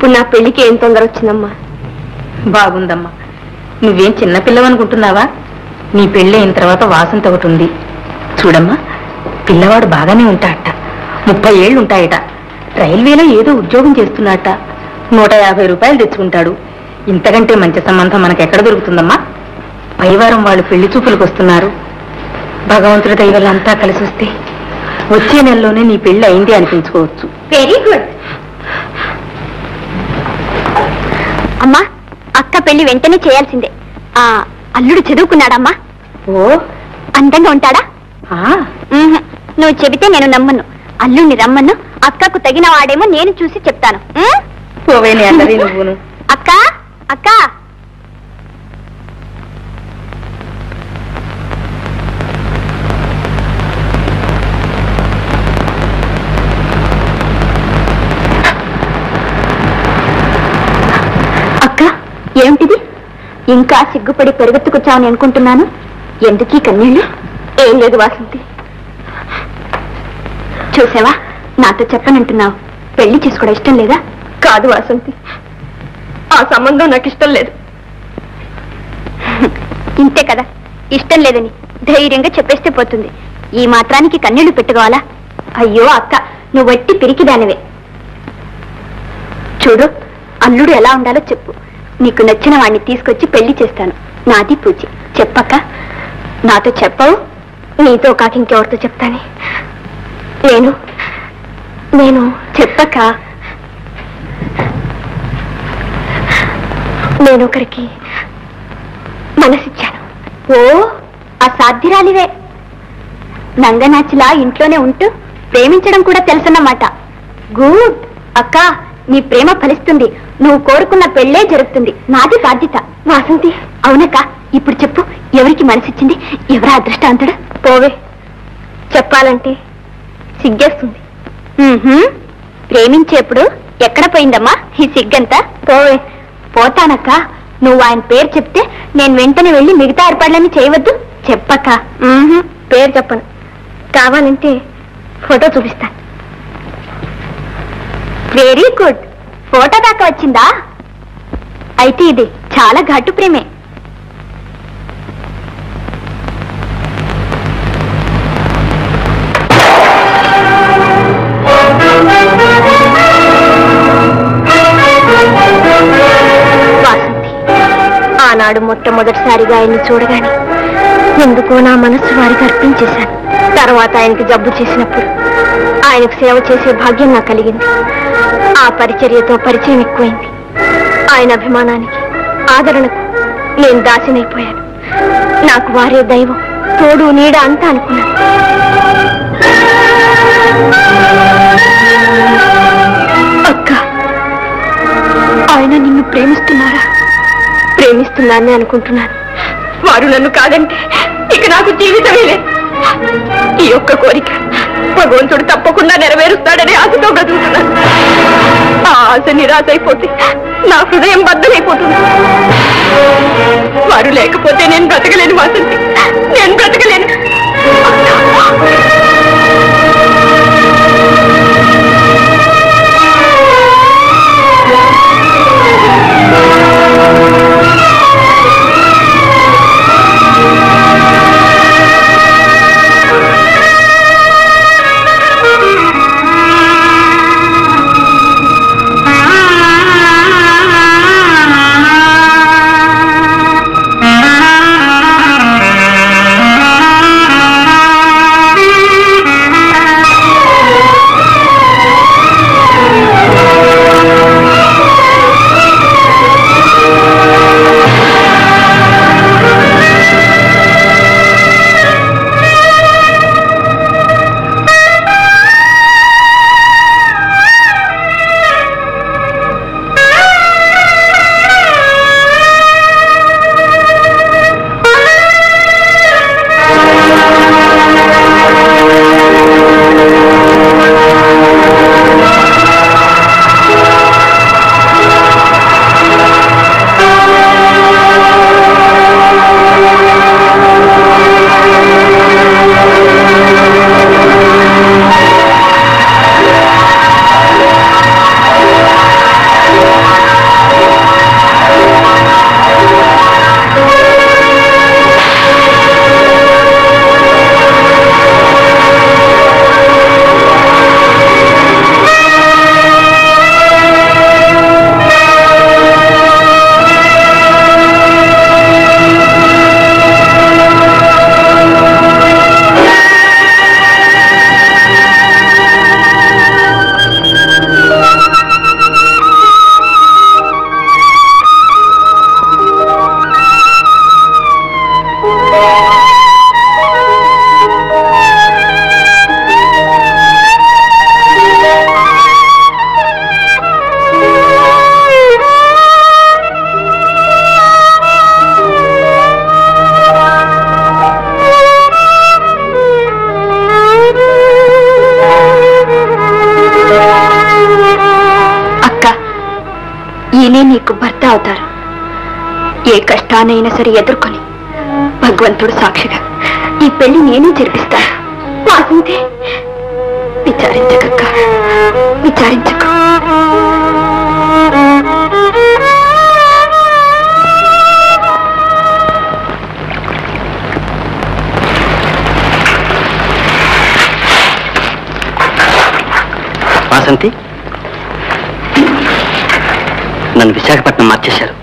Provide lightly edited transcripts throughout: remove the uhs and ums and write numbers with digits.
ఇప్పుడు నా పెళ్లికి ఏం తొందర వచ్చిందమ్మా? బాగుందమ్మా. నువ్వేం చిన్నపిల్లవనుకుంటున్నావా? నీ పెళ్ళి అయిన తర్వాత వాసంత ఒకటి ఉంది. చూడమ్మా, పిల్లవాడు బాగానే ఉంటాడట. 30 ఏళ్ళు ఉంటాయట. రైల్వేలో ఏదో ఉద్యోగం చేస్తున్నాడట. 150 రూపాయలు తెచ్చుకుంటాడు. ఇంతకంటే మంచి సంబంధం మనకెక్కడ దొరుకుతుందమ్మా? పైవారం వాళ్ళు పెళ్లి చూపులకు వస్తున్నారు. భగవంతుడి దైవాలంతా కలిసి వస్తే వచ్చే నెలలోనే నీ పెళ్లి అయింది అనిపించుకోవచ్చు. వెరీ గుడ్ అమ్మా. అక్క పెళ్లి వెంటనే చేయాల్సిందే. అల్లుడు చదువుకున్నాడమ్మా? ఓ, అందంగా ఉంటాడా? నువ్వు చెబితే నేను నమ్మను. అల్లుడిని రమ్మను. అక్కకు తగిన వాడేమో నేను చూసి చెప్తాను. నువ్వును. అక్క అక్క అక్క, ఏమిటిది? ఇంకా సిగ్గుపడి పెరుగెత్తుకొచ్చావని అనుకుంటున్నాను. ఎందుకీ కన్నీళ్ళు? ఏం లేదు వాసంతి. చూసావా, నాతో చెప్పనంటున్నావు. పెళ్లి చేసుకోవడం ఇష్టం లేదా? కాదు వాసంతి, ఆ సంబంధం నాకు ఇష్టం లేదు. ఇంతే కదా, ఇష్టం లేదని ధైర్యంగా చెప్పేస్తే పోతుంది. ఈ మాత్రానికి కన్నీళ్లు పెట్టుకోవాలా? అయ్యో అక్క, నువ్వు వట్టి పిరికిదానివే. చూడు, అల్లుడు ఎలా ఉండాలో చెప్పు. నీకు నచ్చిన వాడిని తీసుకొచ్చి పెళ్లి చేస్తాను. నాది పూచి. చెప్పక్క. నాతో చెప్పవు? నీతో కాక ఇంకెవరితో చెప్తానే? నేను చెప్పక్క. నేను ఒకరికి మనసిచ్చాను. ఓ, అసాధ్యురాలివే. నంగనాచిలా ఇంట్లోనే ఉంటూ ప్రేమించడం కూడా తెలుసన్నమాట. గుడ్ అక్క, నీ ప్రేమ ఫలిస్తుంది. నువ్వు కోరుకున్న పెళ్లే జరుగుతుంది. నాది బాధ్యత. వాసంతి, అవునక్క. ఇప్పుడు చెప్పు, ఎవరికి మనసిచ్చింది? ఎవరా అదృష్టవంతుడు? పోవే, చెప్పాలంటే సిగ్గేస్తుంది. ప్రేమించేప్పుడు ఎక్కడ పోయిందమ్మా ఈ సిగ్గంతా? పోవే. పోతానక్క. నువ్వు ఆయన పేరు చెప్తే నేను వెంటనే వెళ్ళి మిగతా ఏర్పాట్లన్నీ చేయవద్దు. చెప్పక్క. పేరు చెప్పను. కావాలంటే ఫోటో చూపిస్తాను. Very good. ఫోటో దాకా వచ్చిందా? అయితే ఇది చాలా ఘాటు ప్రేమే. వాసంతి, ఆనాడు మొట్టమొదటిసారిగా ఆయన్ని చూడగానే ఎందుకో నా మనస్సు వారికి అర్పించేశాను. తర్వాత ఆయనకి జబ్బు చేసినప్పుడు ఆయనకు సేవ చేసే భాగ్యం నాకు కలిగింది. ఆ పరిచర్యతో పరిచయం ఎక్కువైంది. ఆయన అభిమానానికి, ఆదరణకు నేను దాసినైపోయాను. నాకు వారే దైవం, తోడు, నీడ అంతా అనుకున్నాను. అక్క, ఆయన నిన్ను ప్రేమిస్తున్నారా? ప్రేమిస్తున్నానని అనుకుంటున్నాను. వారు నన్ను కాదంటే ఇక నాకు జీవితమే లేదు. ఈ ఒక్క కోరిక భగవంతుడు తప్పకుండా నెరవేరుస్తాడని ఆశతో బ్రతుకుతున్నాను. ఆ ఆశ నిరాశ అయిపోతే నా హృదయం బద్దలైపోతుంది. వారు లేకపోతే నేను బ్రతకలేను వాసంతి, నేను బ్రతకలేను. ఈయనే నీకు భర్త అవుతారు. ఏ కష్టానైనా సరే ఎదుర్కొని భగవంతుడు సాక్షిగా ఈ పెళ్లి నేనే జరిపిస్తాను. వాసంతి, విచారించకక్క, విచారించకు. వాసంతి, నన్ను విశాఖపట్నం మార్చేశారు.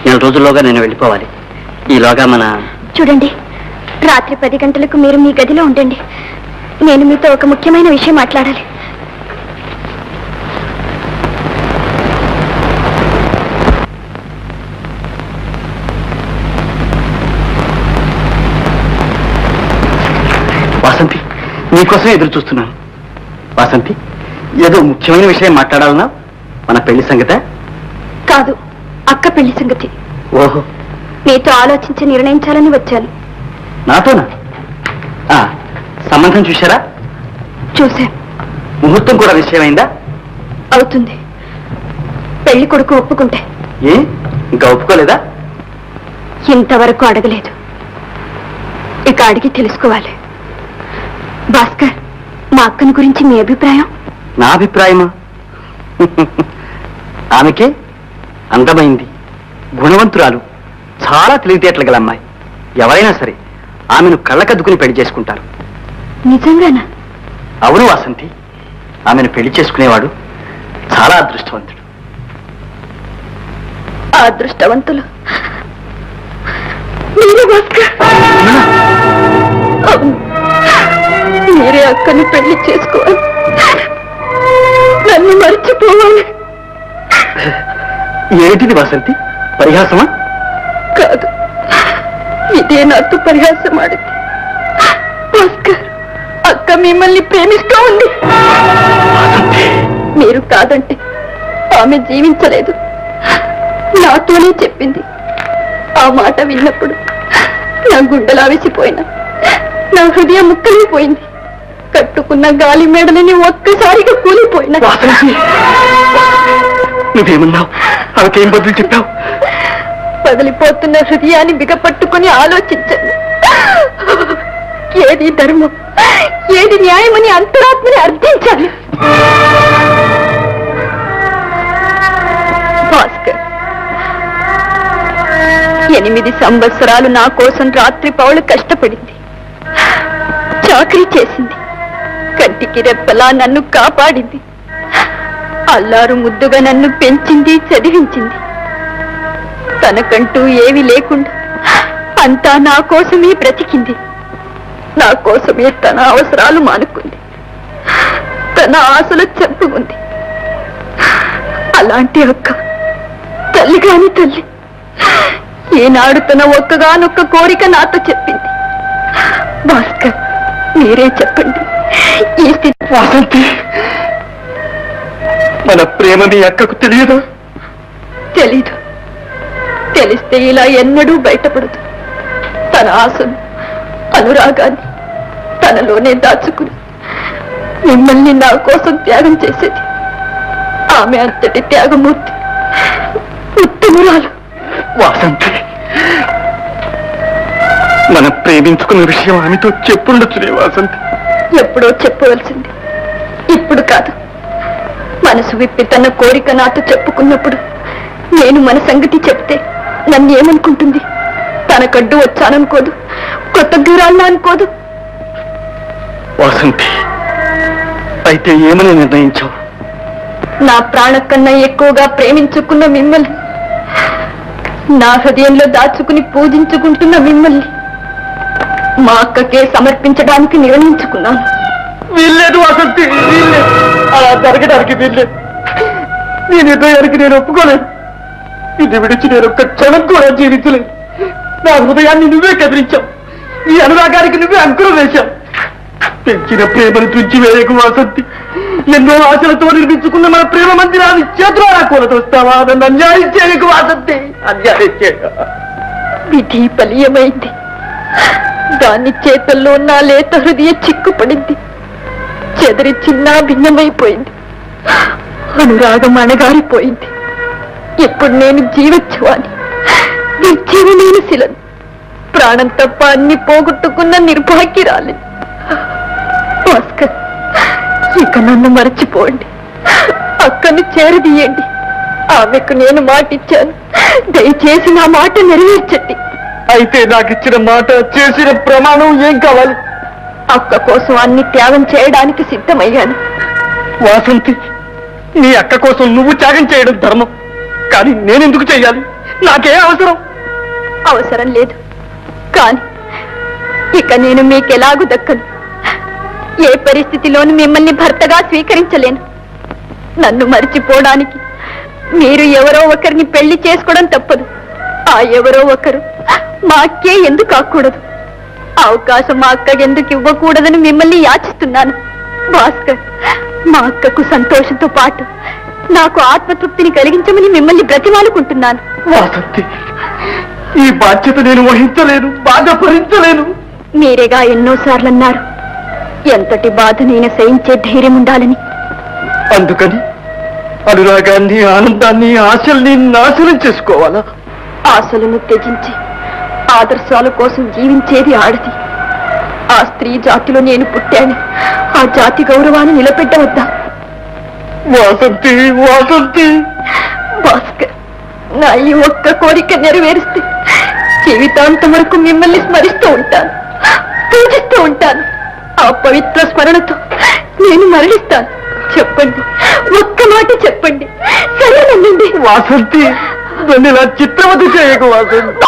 4 రోజుల్లోగా నేను వెళ్ళిపోవాలి. ఈలోగా చూడండి, రాత్రి 10 గంటలకు మీరు మీ గదిలో ఉండండి. నేను మీతో ఒక ముఖ్యమైన విషయం మాట్లాడాలి. వాసంతి, నీకోసమే ఎదురు చూస్తున్నాను. వాసంతి, ఏదో ముఖ్యమైన విషయం మాట్లాడాలన్నా? మన పెళ్లి సంగతే? కాదు, అక్క పెళ్లి సంగతి. ఓహో, మీతో ఆలోచించి నిర్ణయించాలని వచ్చాను. నాతోనా? సంబంధం చూశారా? చూశాను. ముహూర్తం కూడా నిశ్చయమైందా? అవుతుంది. పెళ్లి కొడుకు ఒప్పుకుంటే. ఏ, ఇంకా ఒప్పుకోలేదా? ఇంతవరకు అడగలేదు. ఇక అడిగి తెలుసుకోవాలి. భాస్కర్, మా అక్కని గురించి మీ అభిప్రాయం? నా అభిప్రాయమా? ఆమెకే అందమైంది, గుణవంతురాలు, చాలా తెలివితేటలు గల అమ్మాయి. ఎవరైనా సరే ఆమెను కళ్ళకద్దుకుని పెళ్లి చేసుకుంటారు. నిజంగానా? అవును వాసంతి, ఆమెను పెళ్లి చేసుకునేవాడు చాలా అదృష్టవంతుడు. ఆ అదృష్టవంతులు మీరే భాస్కర్. అవును, మీరే అక్కని పెళ్లి చేసుకోవాలి, నన్ను మర్చిపోవాలి. ఏమిటిది వాసంతి, పరిహాసమా? కాదు, ఇదే నాతో పరిహాసం ఆడింది. భాస్కర్, అక్క మిమ్మల్ని ప్రేమిస్తూ ఉంది. మీరు కాదంటే ఆమె జీవించలేదు, నాతోనే చెప్పింది. ఆ మాట విన్నప్పుడు నా గుండెలా విసిపోయినా, నా హృదయం ముక్కలిపోయింది. కట్టుకున్న గాలి మేడలని ఒక్కసారిగా కూలిపోయినా. నువ్వేమన్నావు? ఆమెకేం బదులు చెప్పావు? పగిలిపోతున్న హృదయాన్ని బిగపట్టుకుని ఆలోచించండి. ఏది ధర్మం, ఏది న్యాయమని అంతరాత్మని అర్థించాలి. భాస్కర్, 8 సంవత్సరాలు నా కోసం రాత్రి పౌలు కష్టపడింది, చాకరీ చేసింది, కంటికి రెప్పలా నన్ను కాపాడింది, అల్లారు ముద్దుగా నన్ను పెంచింది, చదివించింది. తనకంటూ ఏమీ లేకుండా అంతా నా కోసమే బ్రతికింది. నా కోసమే తన అవసరాలు మానుకుంది, తన ఆశలు చెప్పుకుంది. అలాంటి అక్క తల్లి కాని తల్లి ఈనాడు తన ఒక్కగానొక్క కోరిక నాతో చెప్పింది. భాస్కర్, మీరే చెప్పండి, ఈ స్థితి. వాసంతి, మన ప్రేమ మీ అక్కకు తెలియదు? తెలీదు. తెలిస్తే ఇలా ఎన్నడూ బయటపడదు. తన ఆశను, అనురాగాన్ని తనలోనే దాచుకుని మిమ్మల్ని నా కోసం త్యాగం చేసేది. ఆమె అంతటి త్యాగమూర్తి, ఉత్తమురాలు. వాసంతి, మనం ప్రేమించుకున్న విషయం ఆమెతో చెప్పుండొచ్చునే వాసంతి. ఎప్పుడో చెప్పవలసింది, ఇప్పుడు కాదు. మనసు విప్పి తన కోరిక నాతో చెప్పుకున్నప్పుడు నేను మన సంగతి చెప్తే నన్ను ఏమనుకుంటుంది? తనకడ్డు వచ్చాననుకోదు, కొత్త దూరాలను అనుకోదు. వాసంతి, అయితే ఏమని నిర్ణయించావు? నా ప్రాణ కన్నా ఎక్కువగా ప్రేమించుకున్న మిమ్మల్ని, నా హృదయంలో దాచుకుని పూజించుకుంటున్న మిమ్మల్ని మా అక్కకే సమర్పించడానికి నిర్ణయించుకున్నాను. వీల్లేదు వాసంతి, వీల్లేదు. అలా జరగడానికి వీల్లేదు. నీ నిర్ణయానికి నేను ఒప్పుకోలేదు. ఇది విడిచి నేను ఒక్క క్షణం కూడా జీవించలేదు. నా హృదయాన్ని నువ్వే కదిలించావు, ఈ అనురాగానికి నువ్వే అంకురం వేశావు. పెంచిన ప్రేమను తుంచి వేయకు వాసంతి. ఎన్నో ఆశలతో నిర్మించుకున్న మన ప్రేమ మందిరాన్ని చేతులు కూలతోస్తావా? నన్ను అన్యాయం చేయకు వాసంతి, అన్యాయం చేయకు. విధి బలీయమైంది. దాని చేతుల్లో నా లేత హృదయం చిక్కుపడింది, చెదరి చిన్న భిన్నమైపోయింది, అనురాగం అణగారిపోయింది. ఇప్పుడు నేను జీవచ్చువాని, నిర్జీవమైన శిలను, ప్రాణం తప్ప అన్ని పోగొట్టుకున్న నిర్భాగ్యురాలి. భాస్కర్, ఇక నన్ను మరచిపోండి, అక్కను చేరదీయండి. ఆమెకు నేను మాటిచ్చాను, దయచేసి నా మాట నెరవేర్చండి. అయితే నాకు ఇచ్చిన మాట, చేసిన ప్రమాణం ఏం కావాలి? అక్క కోసం అన్ని త్యాగం చేయడానికి సిద్ధమయ్యాను. వాసంతి, నీ అక్క కోసం నువ్వు త్యాగం చేయడం ధర్మం, కానీ నేనెందుకు చెయ్యాలి? నాకే అవసరం? అవసరం లేదు, కానీ ఇక నేను మీకెలాగూ దక్కను. ఏ పరిస్థితిలోనూ మిమ్మల్ని భర్తగా స్వీకరించలేను. నన్ను మరిచిపోవడానికి మీరు ఎవరో ఒకరిని పెళ్లి చేసుకోవడం తప్పదు. ఆ ఎవరో ఒకరు మా అక్కే ఎందుకు కాకూడదు? అవకాశం మా అక్కకి ఎందుకు ఇవ్వకూడదని మిమ్మల్ని యాచిస్తున్నాను. భాస్కర్, మా అక్కకు సంతోషంతో పాటు నాకు ఆత్మతృప్తిని కలిగించమని మిమ్మల్ని బ్రతిమాలుకుంటున్నాను. వాసంతి, ఈ బాధ్యత నేను వహించలేను, బాధ భరించలేను. మీరేగా ఎన్నోసార్లు అన్నారు, ఎంతటి బాధ నేను సహించే ధైర్యం ఉండాలని. అందుకని అనురాగాన్ని, ఆనందాన్ని, ఆశల్ని నాశనం చేసుకోవాలా? ఆశలను త్యజించి ఆదర్శాల కోసం జీవించేది ఆడది. ఆ స్త్రీ జాతిలో నేను పుట్టాను. ఆ జాతి గౌరవాన్ని నిలబెట్టవద్దా? వాసంతి, వాసంతి. భాస్కర్, నా ఈ ఒక్క కోరిక నెరవేరిస్తే జీవితాంతం వరకు మిమ్మల్ని స్మరిస్తూ ఉంటాను, పూజిస్తూ ఉంటాను. ఆ పవిత్ర స్మరణతో నేను మరణిస్తాను. చెప్పండి, ఒక్క మాట చెప్పండి, సరేనండి. వాసంతి, నన్ను ఇలా చిత్రవతి చేయకు వాసంతి.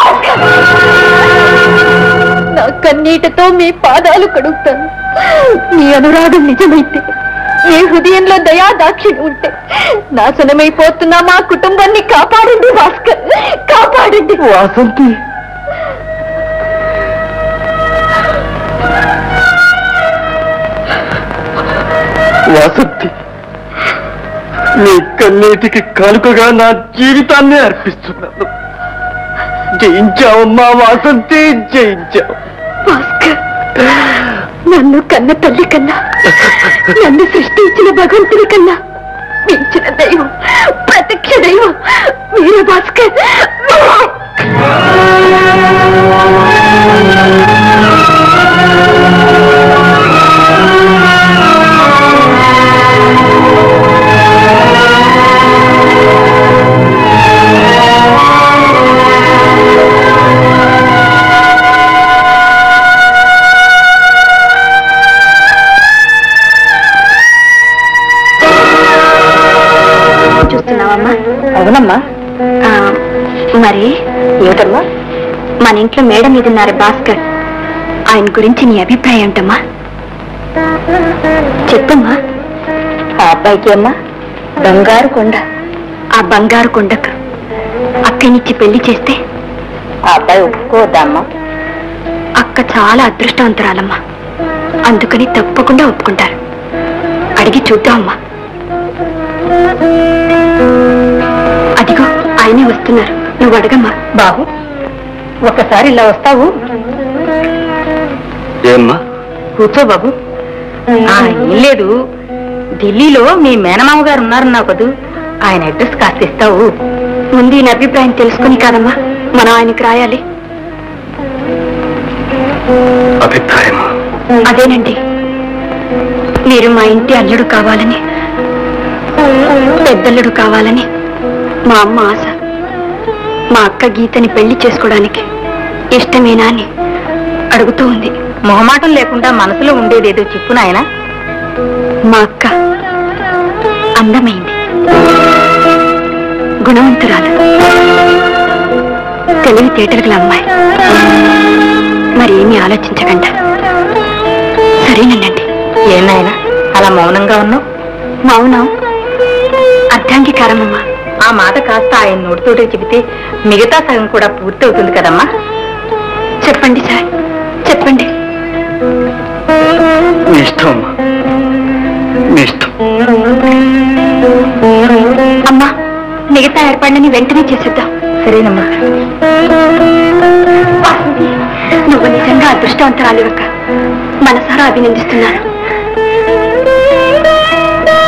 నా కన్నీటితో మీ పాదాలు కడుగుతాను. మీ అనురాగం నిజమైతే, మీ హృదయంలో దయా దాక్షిణ్యం ఉంటే, నాశనమైపోతున్న మా కుటుంబాన్ని కాపాడండి భాస్కర్, కాపాడండి. వాసంతి, వాసంతి, నీ కన్నీటికి కానుకగా నా జీవితాన్ని అర్పిస్తున్నాను. జయించావమ్మా వాసంతి, జయించావు. భాస్కర్, నన్ను కన్న తల్లి కన్నా, నన్ను సృష్టించిన భగవంతుని కన్నా మించిన దైవం, ప్రత్యక్ష దైవం మీరే భాస్కర్. చూస్తున్నావమ్మా? అవునమ్మా. మరి ఏమిటమ్మా? మన ఇంట్లో మేడ మీద ఉన్నారు భాస్కర్, ఆయన గురించి నీ అభిప్రాయం ఏంటమ్మా? చెప్పమ్మా. ఆ అబ్బాయికి అమ్మా బంగారు కొండ. ఆ బంగారు కొండకు అక్కనిచ్చి పెళ్లి చేస్తే ఆ అబ్బాయి ఒప్పుకోవద్దమ్మా. అక్క చాలా అదృష్టవంతురాలమ్మా, అందుకని తప్పకుండా ఒప్పుకుంటారు. అడిగి చూద్దామమ్మా. అదిగో ఆయనే వస్తున్నారు, నువ్వు అడగమ్మా. బాబు, ఒకసారి ఇలా వస్తావు? ఏమ్మా? కూర్చో బాబు. ఏం లేదు, ఢిల్లీలో మీ మేనమామ గారు ఉన్నారన్నావు కదూ, ఆయన అడ్రస్ కాస్త ఇస్తావు? ముందు ఈయన అభిప్రాయం తెలుసుకుని కాదమ్మా మనం ఆయనకి రాయాలి. అభిప్రాయం అదేనండి, మీరు మా ఇంటి అల్లుడు కావాలని, పెద్దల్లుడు కావాలని మా అమ్మ ఆశ. మా అక్క గీతని పెళ్లి చేసుకోవడానికి ఇష్టమేనా అని అడుగుతూ ఉంది. మొహమాటం లేకుండా మనసులో ఉండేదేదో చెప్పు నాయనా. మా అక్క అందమైంది, గుణవంతురాలు, తెలివితేటలు గల అమ్మాయి. మరి ఏమీ ఆలోచించకుండా సరేనండి. ఏం నాయనా అలా మౌనంగా ఉన్నావు? మౌనం అర్థాంగీకారమమ్మా. ఆ మాట కాస్త ఆయన నోటితోటే చెబితే మిగతా సగం కూడా పూర్తవుతుంది కదమ్మా. చెప్పండి సార్, చెప్పండి. మీ ఇష్టం అమ్మా, మీ ఇష్టం. అమ్మా, మిగతా ఏర్పాట్లని వెంటనే చేసేద్దాం. సరేనమ్మా. నువ్వు నిజంగా అదృష్టవంతరాలు యొక్క మనసారా అభినందిస్తున్నాను.